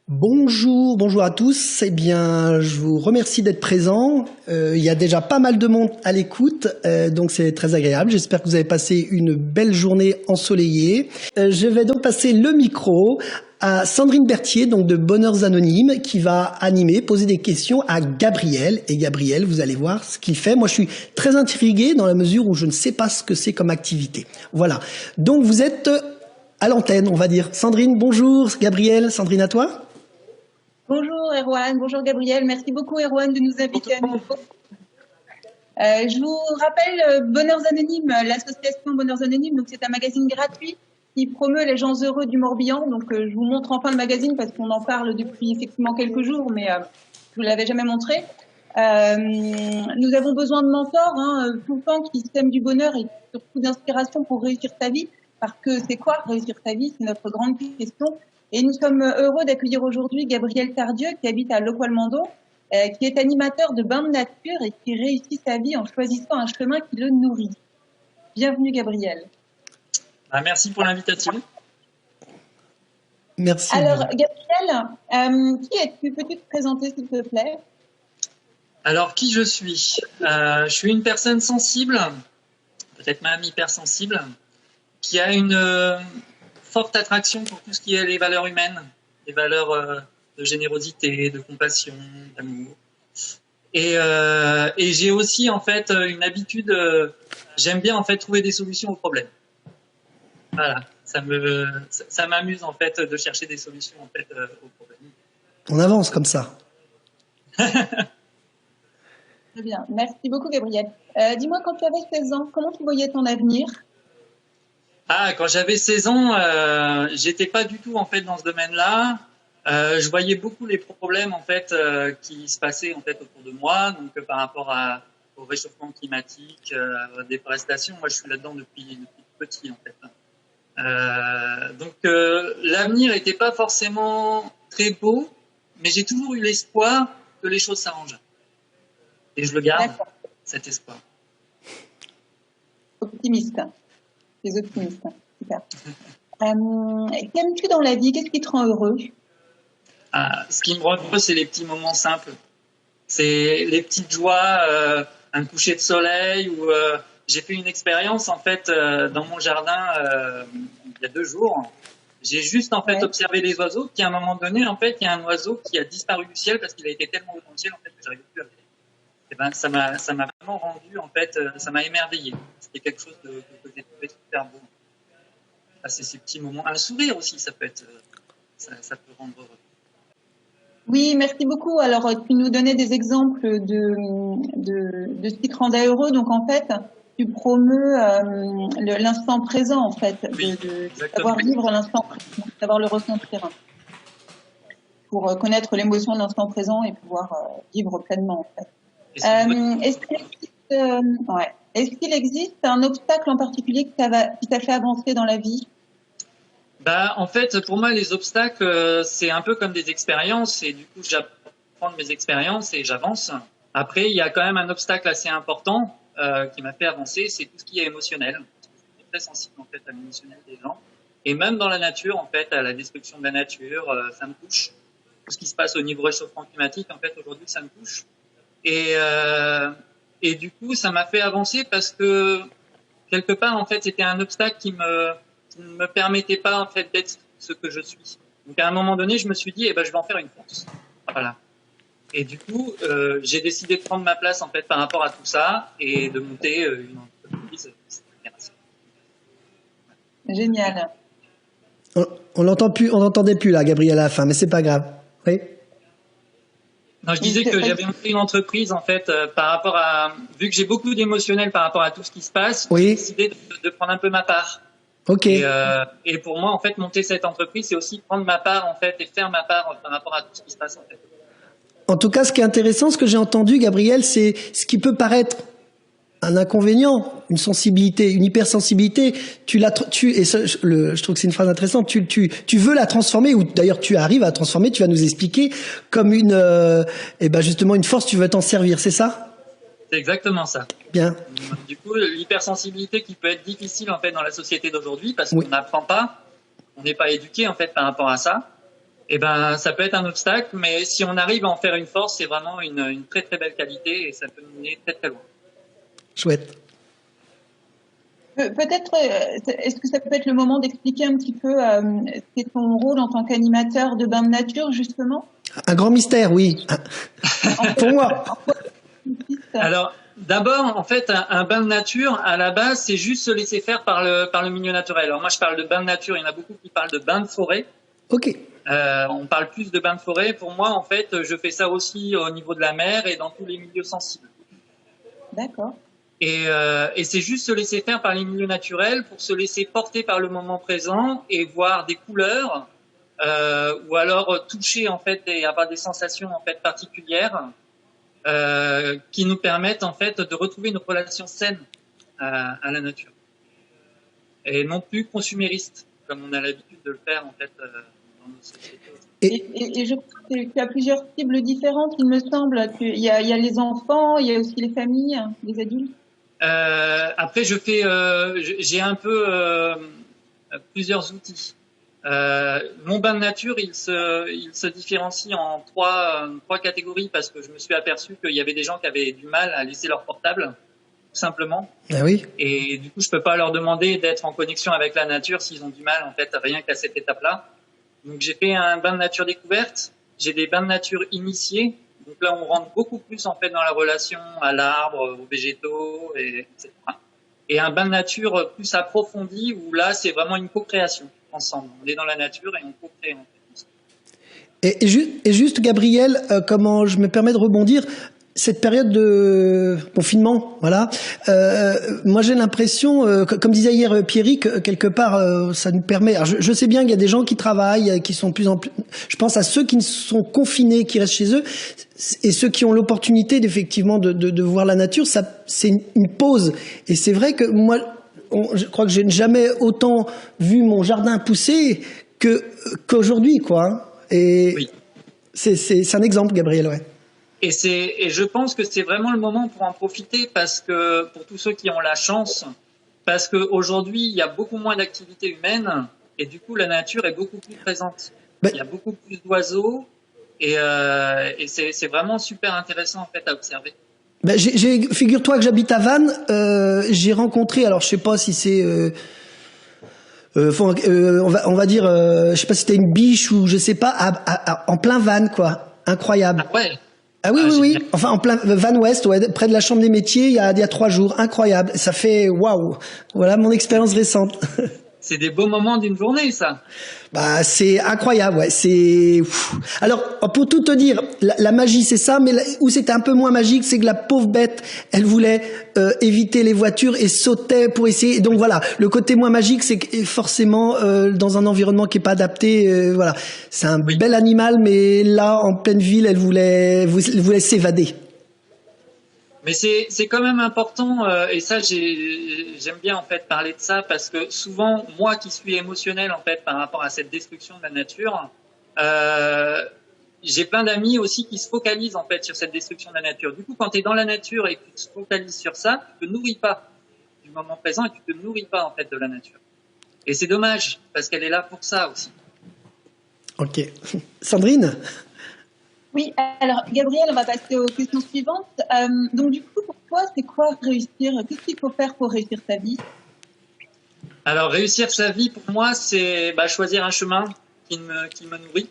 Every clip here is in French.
Bonjour, bonjour à tous. Eh bien, je vous remercie d'être présents. Il y a déjà pas mal de monde à l'écoute, donc c'est très agréable. J'espère que vous avez passé une belle journée ensoleillée. Je vais donc passer le micro à Sandrine Berthier, donc de Bonheurs Anonymes, qui va animer, poser des questions à Gabriel. Et Gabriel, vous allez voir ce qu'il fait. Moi, je suis très intrigué dans la mesure où je ne sais pas ce que c'est comme activité. Voilà. Donc, vous êtes à l'antenne, on va dire. Sandrine, bonjour. Gabriel, Sandrine, à toi. Bonjour Erwan, bonjour Gabriel, merci beaucoup Erwan de nous inviter à nouveau. Je vous rappelle Bonheurs Anonymes, l'association Bonheurs Anonymes, donc c'est un magazine gratuit qui promeut les gens heureux du Morbihan. Donc je vous montre enfin le magazine parce qu'on en parle depuis effectivement quelques jours, mais je vous l'avais jamais montré. Nous avons besoin de mentors, tout le temps qui sèment du bonheur et surtout d'inspiration pour réussir sa vie. Parce que c'est quoi réussir sa vie? C'est notre grande question. Et nous sommes heureux d'accueillir aujourd'hui Gabriel Tardieu, qui habite à Loqualmando, qui est animateur de bains de nature et qui réussit sa vie en choisissant un chemin qui le nourrit. Bienvenue Gabriel. Merci pour l'invitation. Merci. Alors Gabriel, qui es-tu? Peux-tu te présenter s'il te plaît? Alors qui je suis? Je suis une personne sensible, peut-être même hypersensible, qui a une forte attraction pour tout ce qui est les valeurs humaines, les valeurs de générosité, de compassion, d'amour. Et j'ai aussi en fait une habitude, j'aime bien en fait trouver des solutions aux problèmes. Voilà, ça m'amuse en fait de chercher des solutions en fait aux problèmes. On avance comme ça. Très bien, merci beaucoup Gabriel. Dis-moi, quand tu avais 16 ans, comment tu voyais ton avenir? Quand j'avais 16 ans, j'étais pas du tout en fait dans ce domaine-là. Je voyais beaucoup les problèmes en fait qui se passaient en fait autour de moi, donc par rapport au réchauffement climatique, à la déforestation. Moi, je suis là-dedans depuis petit en fait. Donc l'avenir n'était pas forcément très beau, mais j'ai toujours eu l'espoir que les choses s'arrangent. Et je le garde, cet espoir. Optimiste. Les optimistes, super. Qu'aimes-tu dans la vie? Qu'est-ce qui te rend heureux? Ce qui me rend heureux, c'est les petits moments simples. C'est les petites joies, un coucher de soleil. Ou j'ai fait une expérience en fait dans mon jardin il y a 2 jours. J'ai juste en fait observé les oiseaux. Puis à un moment donné, en fait, il y a un oiseau qui a disparu du ciel parce qu'il a été tellement haut dans le ciel en fait que j'arrivais plus à le voir. Et ben ça m'a vraiment rendu en fait, ça m'a émerveillé. C'était quelque chose que j'ai trouvé super beau. C'est ces petits moments. Un sourire aussi, ça peut être, ça peut rendre heureux. Oui, merci beaucoup. Alors, tu nous donnais des exemples de ce qui te rendait heureux. Donc, en fait, tu promeus l'instant présent, en fait, oui, de savoir vivre l'instant présent, savoir le ressentir, pour connaître l'émotion de l'instant présent et pouvoir vivre pleinement, en fait. Est-ce qu'il existe un obstacle en particulier qui t'a fait avancer dans la vie? En fait, pour moi, les obstacles, c'est un peu comme des expériences. Et du coup, j'apprends de mes expériences et j'avance. Après, il y a quand même un obstacle assez important qui m'a fait avancer, c'est tout ce qui est émotionnel. Je suis très sensible en fait à l'émotionnel des gens. Et même dans la nature, en fait, à la destruction de la nature, ça me touche. Tout ce qui se passe au niveau réchauffement climatique, en fait, aujourd'hui, ça me touche. Et du coup, ça m'a fait avancer parce que quelque part, en fait, c'était un obstacle qui ne me permettait pas en fait d'être ce que je suis. Donc à un moment donné, je me suis dit, je vais en faire une force. Voilà. Et du coup, j'ai décidé de prendre ma place en fait par rapport à tout ça et de monter une entreprise. Génial. On n'entendait plus là, Gabriel, à la fin, mais c'est pas grave. Oui. Non, je disais que j'avais monté une entreprise en fait par rapport à, vu que j'ai beaucoup d'émotionnel par rapport à tout ce qui se passe, j'ai décidé de prendre un peu ma part. Ok. Et pour moi, en fait, monter cette entreprise, c'est aussi prendre ma part en fait et faire ma part par rapport à tout ce qui se passe en fait. En tout cas, ce qui est intéressant, ce que j'ai entendu, Gabriel, c'est ce qui peut paraître un inconvénient, une sensibilité, une hypersensibilité. Je trouve que c'est une phrase intéressante. Tu veux la transformer, ou d'ailleurs tu arrives à la transformer. Tu vas nous expliquer comme justement une force. Tu veux t'en servir, c'est ça? C'est exactement ça. Bien. Du coup, l'hypersensibilité qui peut être difficile en fait dans la société d'aujourd'hui parce qu'on n'apprend pas. on n'est pas éduqué en fait par rapport à ça. Et ben, ça peut être un obstacle, mais si on arrive à en faire une force, c'est vraiment une très très belle qualité et ça peut nous mener très très loin. Chouette. Peut-être, est-ce que ça peut être le moment d'expliquer un petit peu c'est ton rôle en tant qu'animateur de bain de nature, justement? Un grand mystère, oui. Pour moi. Alors, d'abord, en fait, un bain de nature, à la base, c'est juste se laisser faire par le milieu naturel. Alors moi, je parle de bain de nature, il y en a beaucoup qui parlent de bain de forêt. Ok. On parle plus de bain de forêt. Pour moi, en fait, je fais ça aussi au niveau de la mer et dans tous les milieux sensibles. D'accord. Et c'est juste se laisser faire par les milieux naturels pour se laisser porter par le moment présent et voir des couleurs ou alors toucher en fait et avoir des sensations en fait particulières qui nous permettent en fait de retrouver une relation saine à la nature et non plus consumériste comme on a l'habitude de le faire en fait dans nos sociétés. Et je crois qu'il y a plusieurs cibles différentes, il me semble. Il y a les enfants, il y a aussi les familles, les adultes. Après, j'ai un peu plusieurs outils. Mon bain de nature, il se différencie en trois catégories parce que je me suis aperçu qu'il y avait des gens qui avaient du mal à laisser leur portable, tout simplement. Ah oui. Et du coup, je peux pas leur demander d'être en connexion avec la nature s'ils ont du mal, en fait, rien qu'à cette étape-là. Donc, j'ai fait un bain de nature découverte. J'ai des bains de nature initiés. Donc là, on rentre beaucoup plus en fait dans la relation à l'arbre, aux végétaux, etc. Et un bain de nature plus approfondi où là, c'est vraiment une co-création ensemble. On est dans la nature et on co-crée en fait. Et juste, Gabriel, comment je me permets de rebondir, cette période de confinement, voilà. Moi, j'ai l'impression, comme disait hier Pierrick, quelque part, ça nous permet. Alors, je sais bien qu'il y a des gens qui travaillent, qui sont de plus en plus. Je pense à ceux qui sont confinés, qui restent chez eux, et ceux qui ont l'opportunité d'effectivement de voir la nature. Ça, c'est une pause. Et c'est vrai que moi, je crois que j'ai jamais autant vu mon jardin pousser qu'aujourd'hui, quoi. Et oui. C'est un exemple, Gabriel, ouais. Et je pense que c'est vraiment le moment pour en profiter parce que, pour tous ceux qui ont la chance, parce qu'aujourd'hui, il y a beaucoup moins d'activités humaines et du coup, la nature est beaucoup plus présente. Il y a beaucoup plus d'oiseaux et c'est vraiment super intéressant, en fait, à observer. Figure-toi que j'habite à Vannes, j'ai rencontré, alors je sais pas si c'est, on va dire, je sais pas si c'était une biche ou je sais pas, en plein Vannes, quoi. Incroyable. Ah ouais. Ah oui, oui. Enfin, en plein Van West, ouais, près de la Chambre des métiers, il y a 3 jours. Incroyable. Ça fait waouh. Voilà mon expérience récente. C'est des beaux moments d'une journée, ça. Bah, c'est incroyable, ouais. C'est. Alors, pour tout te dire, la magie, c'est ça, mais où c'était un peu moins magique, c'est que la pauvre bête, elle voulait éviter les voitures et sautait pour essayer. Et donc voilà, le côté moins magique, c'est que forcément dans un environnement qui est pas adapté, voilà, c'est un bel animal, mais là, en pleine ville, elle voulait s'évader. Mais c'est quand même important et ça j'aime bien en fait parler de ça parce que souvent moi qui suis émotionnel en fait par rapport à cette destruction de la nature, j'ai plein d'amis aussi qui se focalisent en fait sur cette destruction de la nature. Du coup, quand tu es dans la nature et que tu te focalises sur ça, tu te nourris pas du moment présent et tu te nourris pas en fait de la nature. Et c'est dommage parce qu'elle est là pour ça aussi. Ok, Sandrine. Oui, alors Gabriel, on va passer aux questions suivantes. Donc du coup, pour toi, c'est quoi réussir? Qu'est-ce qu'il faut faire pour réussir sa vie? Alors réussir sa vie, pour moi, c'est choisir un chemin qui me nourrit.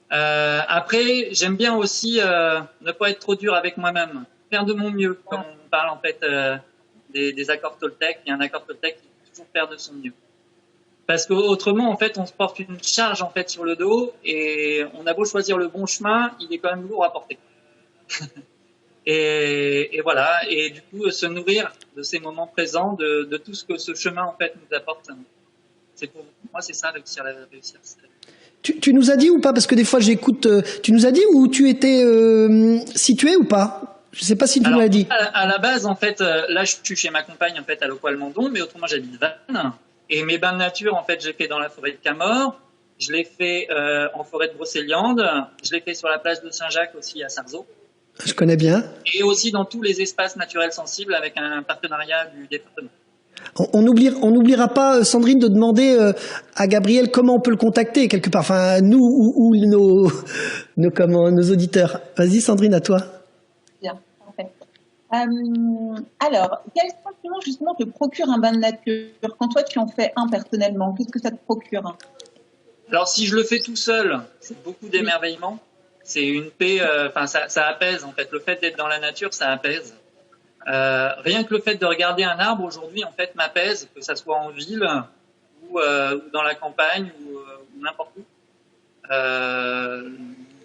Après, j'aime bien aussi ne pas être trop dur avec moi-même, faire de mon mieux. Comme on parle en fait des accords Toltec, il y a un accord Toltec qui faut toujours faire de son mieux. Parce que autrement, en fait, on se porte une charge en fait sur le dos et on a beau choisir le bon chemin, il est quand même lourd à porter. et voilà. Et du coup, se nourrir de ces moments présents, de tout ce que ce chemin en fait nous apporte. C'est pour moi, c'est ça réussir. Tu nous as dit ou pas, parce que des fois j'écoute. Tu nous as dit où tu étais situé ou pas? Je sais pas si tu nous l'as dit. À la base, en fait, là, je suis chez ma compagne en fait à Locoal-Mandon, mais autrement, j'habite Vannes. Et mes bains de nature, en fait, j'ai fait dans la forêt de Camors, je l'ai fait en forêt de Brocéliande, je l'ai fait sur la plage de Saint-Jacques aussi à Sarzeau. Je connais bien. Et aussi dans tous les espaces naturels sensibles avec un partenariat du département. On n'oubliera pas, Sandrine, de demander à Gabriel comment on peut le contacter quelque part. Enfin, nous ou nos auditeurs. Vas-y, Sandrine, à toi. Bien, parfait. Alors, quel sentiment justement te procure un bain de nature? Quand toi tu en fais un personnellement, qu'est-ce que ça te procure? Alors, si je le fais tout seul, c'est beaucoup d'émerveillement. C'est une paix, ça apaise, en fait. Le fait d'être dans la nature, ça apaise. Rien que le fait de regarder un arbre aujourd'hui, en fait, m'apaise, que ça soit en ville ou dans la campagne ou n'importe où.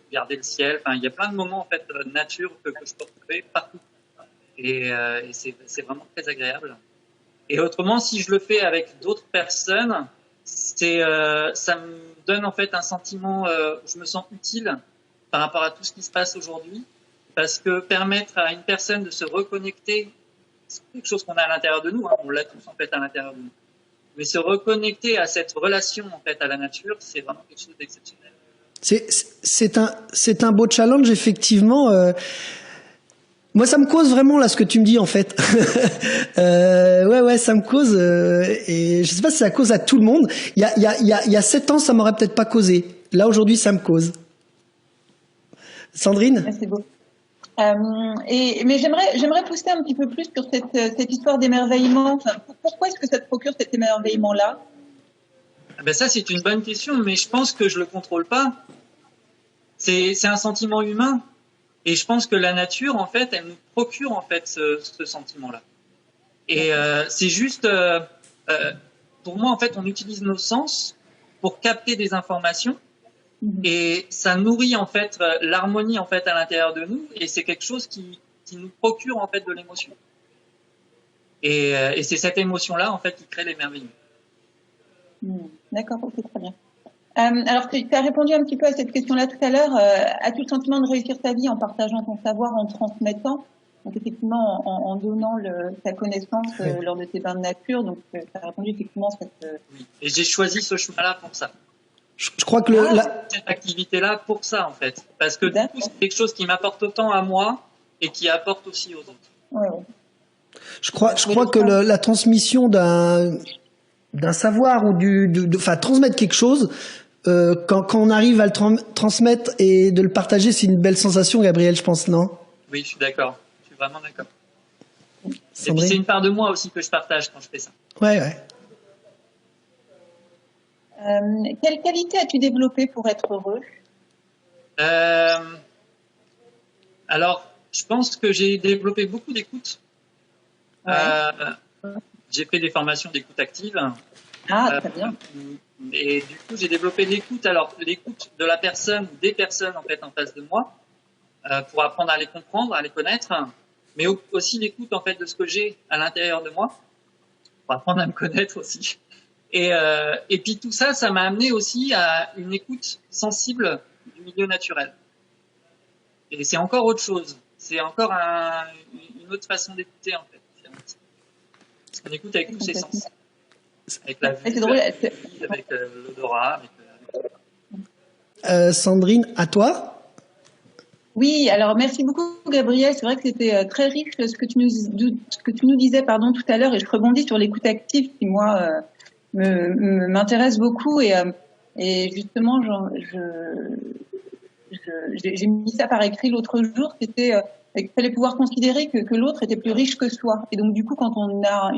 Regarder le ciel, enfin, il y a plein de moments, en fait, de nature que je peux retrouver partout. Et c'est vraiment très agréable. Et autrement, si je le fais avec d'autres personnes, ça me donne, en fait, un sentiment, je me sens utile par rapport à tout ce qui se passe aujourd'hui. Parce que permettre à une personne de se reconnecter, c'est quelque chose qu'on a à l'intérieur de nous, hein, on l'a tous en fait à l'intérieur de nous. Mais se reconnecter à cette relation en fait à la nature, c'est vraiment quelque chose d'exceptionnel. C'est un beau challenge effectivement. Moi, ça me cause vraiment là ce que tu me dis en fait. Ouais, ça me cause et je sais pas si ça cause à tout le monde. Il y a 7 ans, ça m'aurait peut-être pas causé. Là aujourd'hui, ça me cause. Sandrine? C'est beau. Mais j'aimerais pousser un petit peu plus sur cette histoire d'émerveillement. Enfin, pourquoi est-ce que ça te procure cet émerveillement-là? Ben ça, c'est une bonne question, mais je pense que je le contrôle pas. C'est un sentiment humain, et je pense que la nature, en fait, elle nous procure en fait ce sentiment-là. Et c'est juste, pour moi, en fait, on utilise nos sens pour capter des informations. Et ça nourrit en fait l'harmonie en fait à l'intérieur de nous, et c'est quelque chose qui nous procure en fait de l'émotion. Et c'est cette émotion-là en fait qui crée l'émerveillement. D'accord, ok, très bien. Alors tu as répondu un petit peu à cette question-là tout à l'heure. As-tu le sentiment de réussir ta vie en partageant ton savoir, en transmettant, donc effectivement en donnant ta connaissance lors de tes bains de nature? Donc tu as répondu effectivement Oui. Et j'ai choisi ce chemin-là pour ça. Je crois que cette activité-là pour ça en fait, parce que du coup c'est quelque chose qui m'apporte autant à moi et qui apporte aussi aux autres. Ouais. Je crois que la transmission d'un savoir ou enfin transmettre quelque chose, quand on arrive à le transmettre et de le partager, c'est une belle sensation, Gabriel, je pense, non? Oui, je suis d'accord. Je suis vraiment d'accord. Sandrine? Et puis c'est une part de moi aussi que je partage quand je fais ça. Ouais. Quelle qualité as-tu développée pour être heureux? Alors, je pense que j'ai développé beaucoup d'écoute. Ouais. J'ai fait des formations d'écoute active. Ah, très bien. Et du coup, j'ai développé l'écoute. Alors, l'écoute de la personne, des personnes en fait en face de moi, pour apprendre à les comprendre, à les connaître, mais aussi l'écoute en fait de ce que j'ai à l'intérieur de moi, pour apprendre à me connaître aussi. Et puis tout ça, ça m'a amené aussi à une écoute sensible du milieu naturel. Et c'est encore autre chose. C'est encore une autre façon d'écouter en fait. Parce qu'on écoute avec tous ses sens. Avec la vue, avec l'odorat. Sandrine, à toi? Oui, alors merci beaucoup Gabriel. C'est vrai que c'était très riche ce que tu nous disais tout à l'heure, et je rebondis sur l'écoute active qui moi m'intéresse beaucoup, et justement j'ai mis ça par écrit l'autre jour. C'était qu'il fallait pouvoir considérer que l'autre était plus riche que soi, et donc du coup quand on a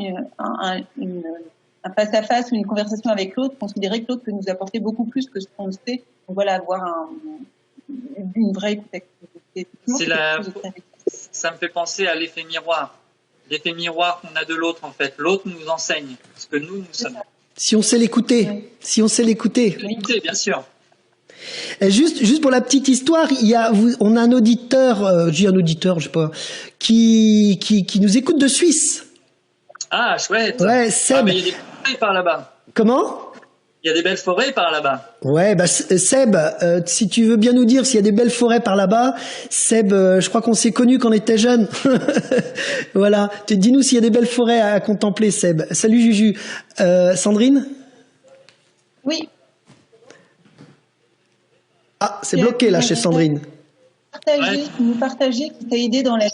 un face à face ou une conversation avec l'autre, considérer que l'autre peut nous apporter beaucoup plus que ce qu'on sait. Donc voilà, avoir une vraie écoute active. Ça me fait penser à l'effet miroir. L'effet miroir qu'on a de l'autre en fait. L'autre nous enseigne ce que nous sommes. Si on sait l'écouter. Oui. Si on sait l'écouter. L'écouter, bien sûr. Et juste pour la petite histoire, on a un auditeur, je sais pas, qui nous écoute de Suisse. Ah, chouette. Ouais, Seb. Ah, mais il y a des forêts par là-bas. Comment? Il y a des belles forêts par là-bas. Ouais, Seb, si tu veux bien nous dire s'il y a des belles forêts par là-bas. Seb, je crois qu'on s'est connus quand on était jeunes. Voilà. Dis-nous s'il y a des belles forêts à contempler, Seb. Salut Juju. Sandrine? Oui. Ah, c'est bloqué là chez Sandrine. Nous partager qui t'a aidé dans la vie.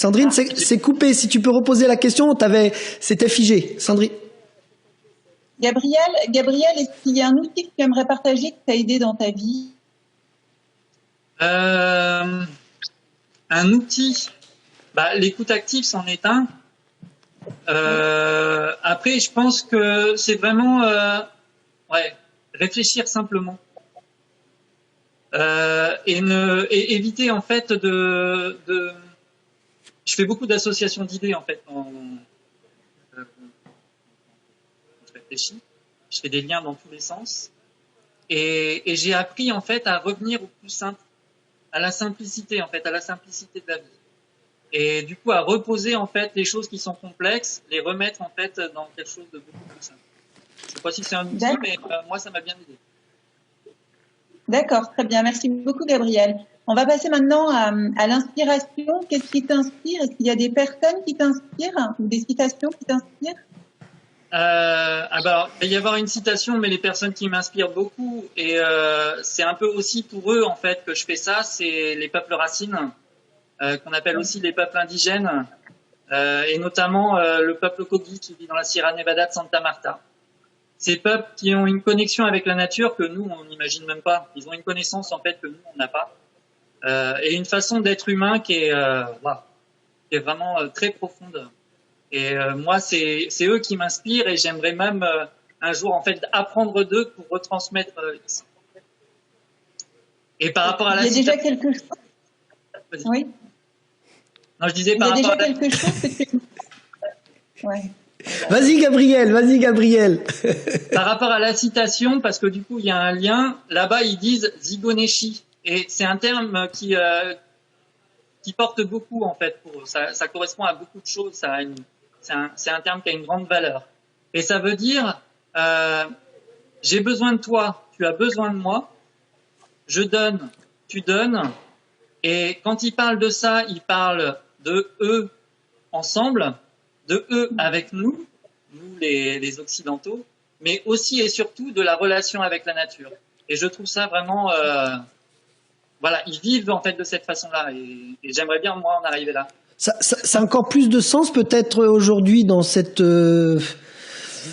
Sandrine, c'est coupé. Si tu peux reposer la question, c'était figé. Sandrine. Gabriel, est-ce qu'il y a un outil que tu aimerais partager qui t'a aidé dans ta vie? Un outil, l'écoute active, c'en est un. Après, je pense que c'est vraiment réfléchir simplement et éviter en fait de. Je fais beaucoup d'associations d'idées en fait quand je réfléchis. Je fais des liens dans tous les sens et j'ai appris en fait à revenir au plus simple, à la simplicité en fait, à la simplicité de la vie. Et du coup, à reposer en fait les choses qui sont complexes, les remettre en fait dans quelque chose de beaucoup plus simple. Je sais pas si c'est un outil, mais moi, ça m'a bien aidé. D'accord, très bien. Merci beaucoup, Gabriel. On va passer maintenant à l'inspiration. Qu'est-ce qui t'inspire? Est-ce qu'il y a des personnes qui t'inspirent ou des citations qui t'inspirent? Il va y avoir une citation, mais les personnes qui m'inspirent beaucoup, et c'est un peu aussi pour eux en fait que je fais ça, c'est les peuples racines. Qu'on appelle aussi les peuples indigènes, et notamment le peuple Kogi qui vit dans la Sierra Nevada de Santa Marta. Ces peuples qui ont une connexion avec la nature que nous, on n'imagine même pas. Ils ont une connaissance en fait que nous, on n'a pas. Et une façon d'être humain qui est vraiment très profonde. Et moi, c'est eux qui m'inspirent et j'aimerais même un jour en fait apprendre d'eux pour retransmettre ici. Et par rapport à la citation... Il y a déjà quelque chose. Oui. Non, je disais par rapport à quelque chose que tu... Ouais. Vas-y Gabriel. Par rapport à la citation, parce que du coup il y a un lien. Là-bas ils disent Zigoneshi, et c'est un terme qui porte beaucoup en fait pour eux. Ça correspond à beaucoup de choses. C'est un terme qui a une grande valeur. Et ça veut dire j'ai besoin de toi, tu as besoin de moi. Je donne, tu donnes. Et quand il parle de ça, il parle de eux ensemble, de eux avec nous les Occidentaux, mais aussi et surtout de la relation avec la nature. Et je trouve ça vraiment, ils vivent en fait de cette façon-là, et j'aimerais bien moi en arriver là. Ça a encore plus de sens peut-être aujourd'hui dans cette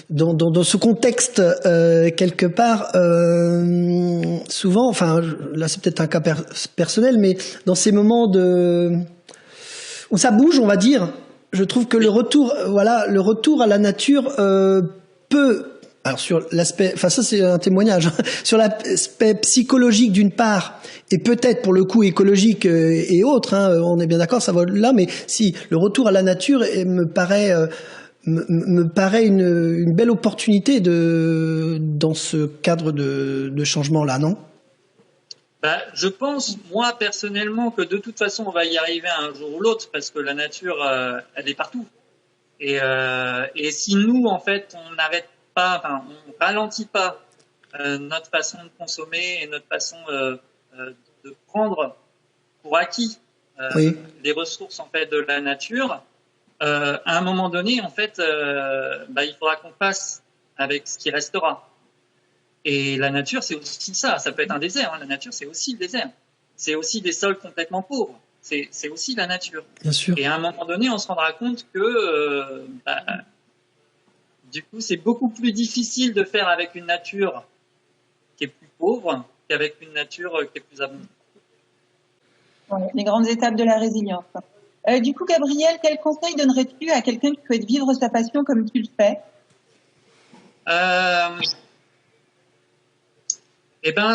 dans ce contexte quelque part souvent, enfin là c'est peut-être un cas personnel, mais dans ces moments où ça bouge, on va dire, je trouve que le retour à la nature peut, alors sur l'aspect, enfin ça c'est un témoignage, sur l'aspect psychologique d'une part, et peut-être pour le coup écologique et autres, on est bien d'accord, ça va là, mais si le retour à la nature me paraît une belle opportunité dans ce cadre de changement là, non? Je pense, moi, personnellement, que de toute façon, on va y arriver un jour ou l'autre, parce que la nature, elle est partout. Et si nous, en fait, on n'arrête pas, on ralentit pas notre façon de consommer et notre façon de prendre pour acquis les ressources, en fait, de la nature, à un moment donné, en fait, il faudra qu'on fasse avec ce qui restera. Et la nature, c'est aussi ça. Ça peut être un désert. La nature, c'est aussi le désert. C'est aussi des sols complètement pauvres. C'est aussi la nature. Bien sûr. Et à un moment donné, on se rendra compte que, du coup, c'est beaucoup plus difficile de faire avec une nature qui est plus pauvre qu'avec une nature qui est plus abondante. Les grandes étapes de la résilience. Du coup, Gabriel, quel conseil donnerais-tu à quelqu'un qui souhaite vivre sa passion comme tu le fais?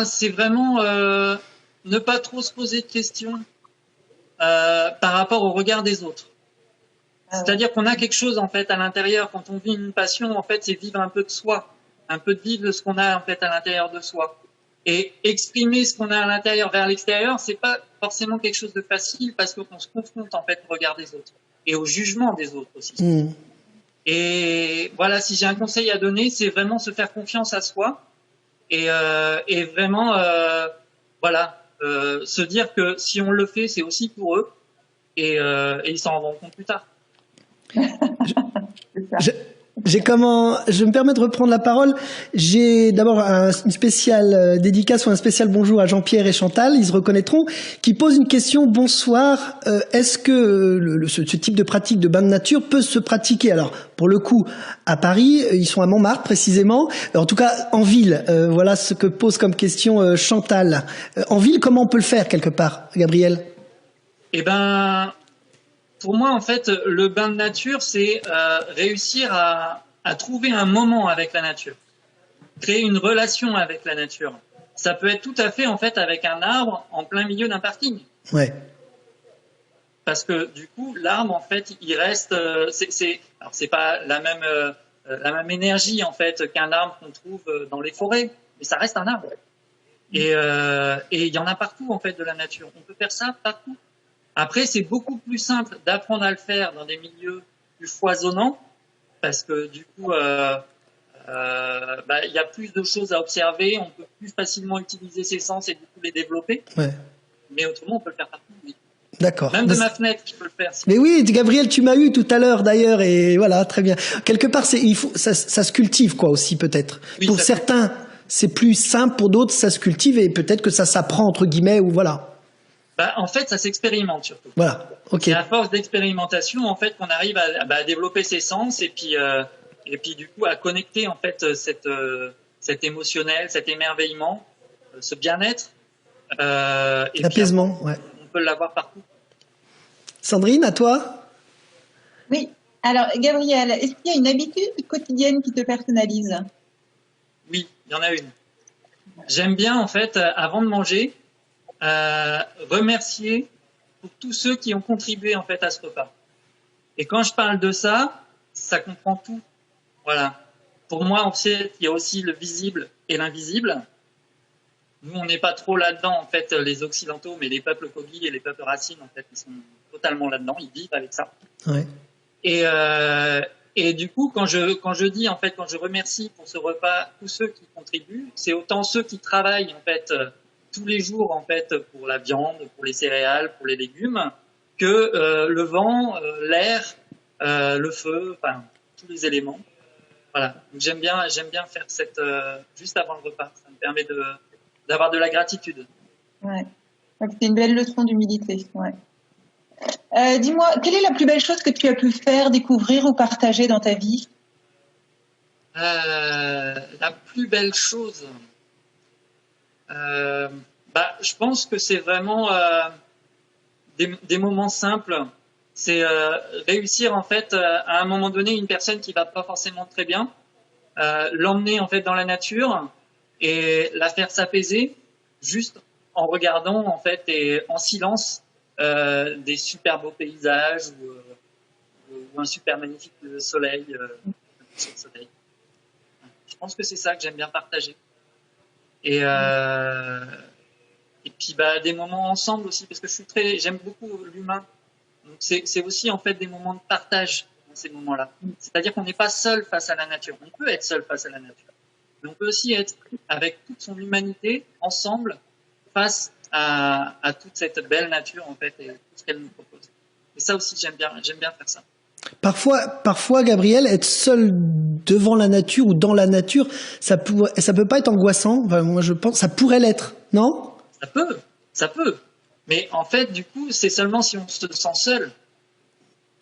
C'est vraiment ne pas trop se poser de questions par rapport au regard des autres. C'est-à-dire qu'on a quelque chose en fait à l'intérieur. Quand on vit une passion, en fait, c'est vivre un peu de soi, un peu de vivre de ce qu'on a en fait à l'intérieur de soi. Et exprimer ce qu'on a à l'intérieur vers l'extérieur, c'est pas forcément quelque chose de facile parce qu'on se confronte en fait au regard des autres et au jugement des autres aussi. Mmh. Et voilà, si j'ai un conseil à donner, c'est vraiment se faire confiance à soi. Et vraiment, se dire que si on le fait, c'est aussi pour eux, et ils s'en rendront compte plus tard. Je me permets de reprendre la parole. J'ai d'abord une spéciale dédicace ou un spécial bonjour à Jean-Pierre et Chantal, ils se reconnaîtront, qui posent une question. Bonsoir, est-ce que ce type de pratique de bain de nature peut se pratiquer? Alors, pour le coup, à Paris, ils sont à Montmartre précisément, en tout cas en ville. Voilà ce que pose comme question Chantal. En ville, comment on peut le faire quelque part, Gabriel? Eh ben, pour moi, en fait, le bain de nature, c'est réussir à trouver un moment avec la nature, créer une relation avec la nature. Ça peut être tout à fait, en fait, avec un arbre en plein milieu d'un parking. Ouais. Parce que du coup, l'arbre, en fait, il reste. Alors, c'est pas la même énergie, en fait, qu'un arbre qu'on trouve dans les forêts, mais ça reste un arbre. Et il y en a partout, en fait, de la nature. On peut faire ça partout. Après, c'est beaucoup plus simple d'apprendre à le faire dans des milieux plus foisonnants, parce que du coup, il y a plus de choses à observer, on peut plus facilement utiliser ses sens et du coup les développer. Ouais. Mais autrement, on peut le faire partout. Oui. D'accord. Même de ma fenêtre, je peux le faire. Mais oui, Gabriel, tu m'as eu tout à l'heure d'ailleurs, et voilà, très bien. Quelque part, ça se cultive quoi aussi peut-être. Oui, pour certains, c'est plus simple, pour d'autres, ça se cultive et peut-être que ça s'apprend entre guillemets ou voilà. En fait, ça s'expérimente surtout. Voilà, ok. C'est à force d'expérimentation, en fait, qu'on arrive à développer ses sens et puis du coup à connecter en fait cet émotionnel, cet émerveillement, ce bien-être. L'apaisement, ouais. On peut l'avoir partout. Sandrine, à toi? Oui. Alors, Gabriel, est-ce qu'il y a une habitude quotidienne qui te personnalise? Oui, il y en a une. J'aime bien, en fait, avant de manger, remercier pour tous ceux qui ont contribué, en fait, à ce repas. Et quand je parle de ça, ça comprend tout. Voilà. Pour moi, en fait, il y a aussi le visible et l'invisible. Nous, on n'est pas trop là-dedans, en fait, les Occidentaux, mais les peuples Kogi et les peuples Racines, en fait, ils sont totalement là-dedans. Ils vivent avec ça. Ouais. Et du coup, quand je dis, en fait, quand je remercie pour ce repas tous ceux qui contribuent, c'est autant ceux qui travaillent, en fait, tous les jours, en fait, pour la viande, pour les céréales, pour les légumes, que le vent, l'air, le feu, enfin, tous les éléments. Voilà. Donc, j'aime bien faire cette juste avant le repas. Ça me permet d'avoir de la gratitude. Ouais. C'est une belle leçon d'humilité. Ouais. Dis-moi, quelle est la plus belle chose que tu as pu faire, découvrir ou partager dans ta vie? La plus belle chose, je pense que c'est vraiment des moments simples. C'est réussir en fait à un moment donné une personne qui va pas forcément très bien, l'emmener en fait dans la nature et la faire s'apaiser juste en regardant en fait et en silence des super beaux paysages ou un super magnifique soleil, soleil. Je pense que c'est ça que j'aime bien partager. Et puis des moments ensemble aussi, parce que j'aime beaucoup l'humain. Donc c'est aussi en fait des moments de partage dans ces moments-là. C'est-à-dire qu'on n'est pas seul face à la nature. On peut être seul face à la nature, mais on peut aussi être avec toute son humanité ensemble face à toute cette belle nature en fait et tout ce qu'elle nous propose. Et ça aussi j'aime bien faire ça. Parfois, Gabriel, être seul devant la nature ou dans la nature, ça peut pas être angoissant. Enfin, moi, je pense, ça pourrait l'être, non? Ça peut. Mais en fait, du coup, c'est seulement si on se sent seul.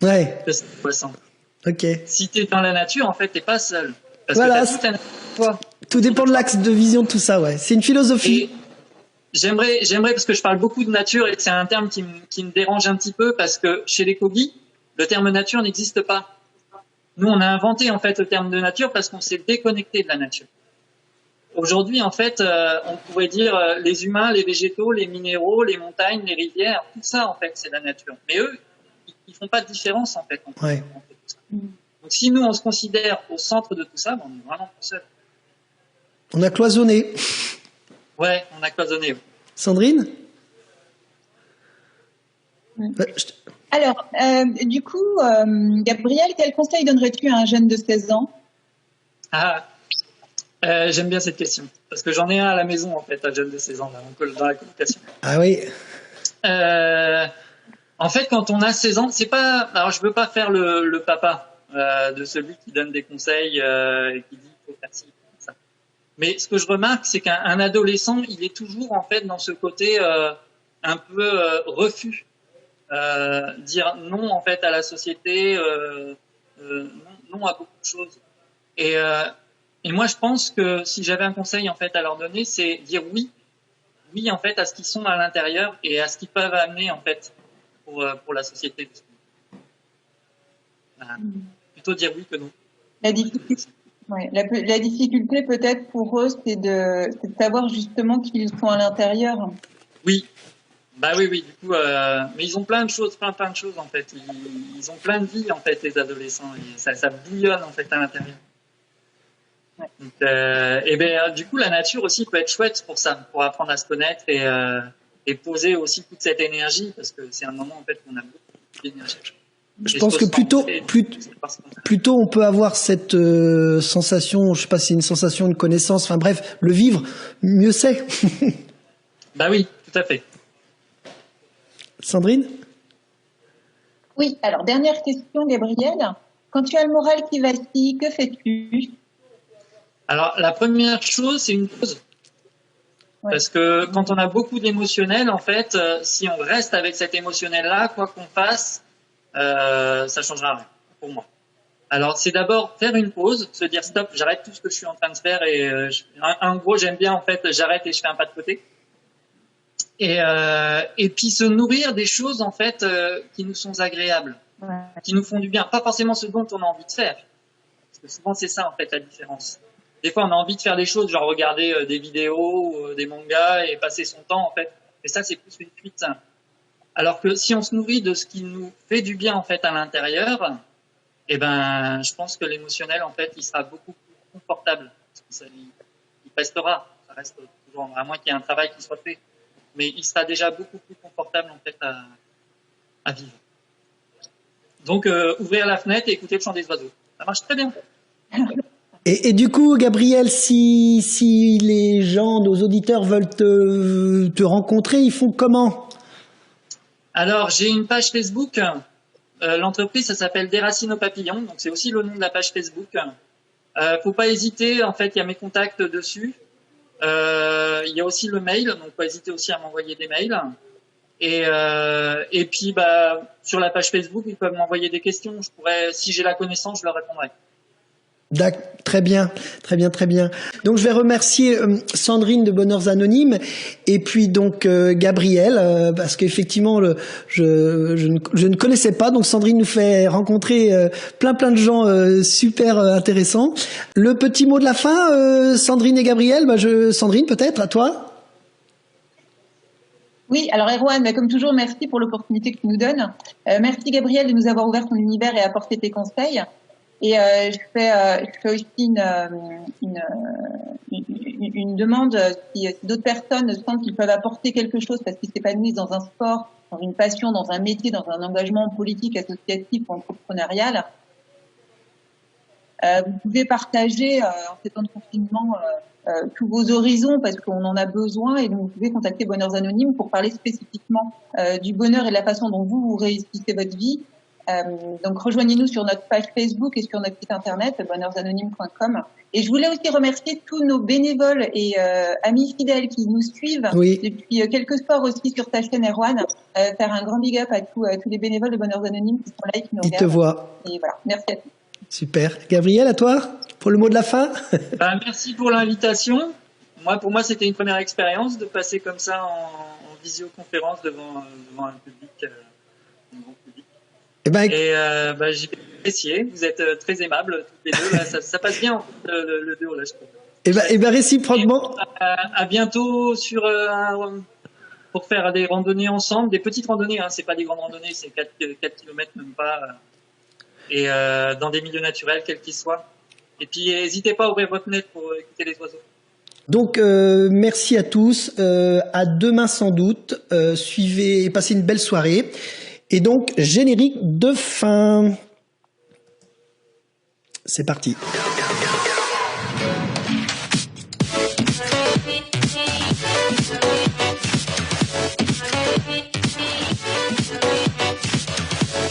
Ouais. Que c'est angoissant. Ok. Si t'es dans la nature, en fait, t'es pas seul. Parce voilà. que toi. Tout dépend de l'axe de vision de tout ça, ouais. C'est une philosophie. Et j'aimerais, parce que je parle beaucoup de nature et c'est un terme qui me dérange un petit peu parce que chez les Kogi, le terme nature n'existe pas. Nous, on a inventé en fait le terme de nature parce qu'on s'est déconnecté de la nature. Aujourd'hui, en fait, on pourrait dire les humains, les végétaux, les minéraux, les montagnes, les rivières, tout ça, en fait, c'est la nature. Mais eux, ils font pas de différence, en fait. Ouais. Tout ça. Donc, si nous, on se considère au centre de tout ça, on est vraiment tout seul. On a cloisonné. Ouais, on a cloisonné. Ouais. Sandrine? Alors, du coup, Gabriel, quel conseil donnerais-tu à un jeune de 16 ans? J'aime bien cette question, parce que j'en ai un à la maison, en fait, un jeune de 16 ans, là, dans la colocation. Ah oui. En fait, quand on a 16 ans, c'est pas... Alors, je veux pas faire le papa de celui qui donne des conseils et qui dit faut faire ci, faut faire ça. Mais ce que je remarque, c'est qu'un adolescent, il est toujours en fait dans ce côté un peu refus, dire non en fait à la société, non à beaucoup de choses. Et moi, je pense que si j'avais un conseil en fait à leur donner, c'est dire oui en fait à ce qu'ils sont à l'intérieur et à ce qu'ils peuvent amener en fait pour la société. Voilà. Plutôt dire oui que non. La difficulté peut-être pour eux, c'est de savoir justement qu'ils sont à l'intérieur. Oui. Bah oui, du coup, mais ils ont plein de choses en fait. Ils ont plein de vie en fait, les adolescents. Et ça bouillonne en fait à l'intérieur. Ouais. Donc, du coup, la nature aussi peut être chouette pour ça, pour apprendre à se connaître et poser aussi toute cette énergie, parce que c'est un moment en fait qu'on a beaucoup d'énergie. Je pense que plutôt on peut avoir cette sensation, je sais pas si c'est une sensation, une connaissance, enfin bref, le vivre, mieux c'est. Bah oui, tout à fait. Sandrine ? Oui, alors dernière question, Gabriel. Quand tu as le moral qui vacille, que fais-tu ? Alors la première chose, c'est une pause. Ouais. Parce que quand on a beaucoup d'émotionnel, en fait, si on reste avec cet émotionnel-là, quoi qu'on fasse, ça changera rien pour moi. Alors c'est d'abord faire une pause, se dire stop, j'arrête tout ce que je suis en train de faire et en gros j'aime bien en fait, j'arrête et je fais un pas de côté. Et puis se nourrir des choses en fait qui nous sont agréables, qui nous font du bien, pas forcément ce dont on a envie de faire. Parce que souvent c'est ça en fait la différence. Des fois on a envie de faire des choses, genre regarder des vidéos, des mangas et passer son temps en fait. Et ça c'est plus une fuite. Alors que si on se nourrit de ce qui nous fait du bien en fait à l'intérieur, eh ben je pense que l'émotionnel en fait il sera beaucoup plus confortable. Parce que il restera, ça reste toujours, à moins qu'il y ait un travail qui soit fait. Mais il sera déjà beaucoup plus confortable en fait à vivre. Donc ouvrir la fenêtre et écouter le chant des oiseaux, ça marche très bien. Et du coup, Gabriel, si les gens, nos auditeurs veulent te rencontrer, ils font comment ? Alors j'ai une page Facebook. L'entreprise ça s'appelle Des Racines aux Papillons, donc c'est aussi le nom de la page Facebook. Faut pas hésiter, en fait il y a mes contacts dessus. Il y a aussi le mail, donc pas hésiter aussi à m'envoyer des mails. Et puis sur la page Facebook, ils peuvent m'envoyer des questions. Je pourrais, si j'ai la connaissance, je leur répondrai. Très bien. Donc je vais remercier Sandrine de Bonheurs Anonymes et puis donc Gabriel parce qu'effectivement je ne connaissais pas, donc Sandrine nous fait rencontrer plein de gens super intéressants. Le petit mot de la fin, Sandrine et Gabriel, Sandrine peut-être à toi. Oui, alors Erwan, comme toujours, merci pour l'opportunité que tu nous donnes. Merci Gabriel de nous avoir ouvert ton univers et apporté tes conseils. Et je fais aussi une demande, si d'autres personnes sentent qu'ils peuvent apporter quelque chose parce qu'ils s'épanouissent dans un sport, dans une passion, dans un métier, dans un engagement politique, associatif ou entrepreneurial, vous pouvez partager en ces temps de confinement tous vos horizons parce qu'on en a besoin, et donc vous pouvez contacter Bonheurs Anonymes pour parler spécifiquement du bonheur et de la façon dont vous réussissez votre vie. Donc rejoignez-nous sur notre page Facebook et sur notre site internet bonheursanonymes.com. Et je voulais aussi remercier tous nos bénévoles et amis fidèles qui nous suivent depuis quelques soirs aussi sur ta chaîne Erwan. Faire un grand big up à tous les bénévoles de Bonheurs Anonymes qui sont là et qui nous regardent. Ils te voient. Et voilà, merci à tous. Super. Gabriel, à toi pour le mot de la fin. Merci pour l'invitation. Pour moi, c'était une première expérience de passer comme ça en visioconférence devant un public. J'ai apprécié. Vous êtes très aimables tous les deux. Là, ça passe bien le duo là, je trouve. Réciproquement. À bientôt pour faire des randonnées ensemble, des petites randonnées. Hein, c'est pas des grandes randonnées, c'est 4 km même pas. Et dans des milieux naturels, quels qu'ils soient. Et puis n'hésitez pas à ouvrir votre fenêtre pour écouter les oiseaux. Donc merci à tous. À demain sans doute. Suivez et passez une belle soirée. Et donc, générique de fin. C'est parti.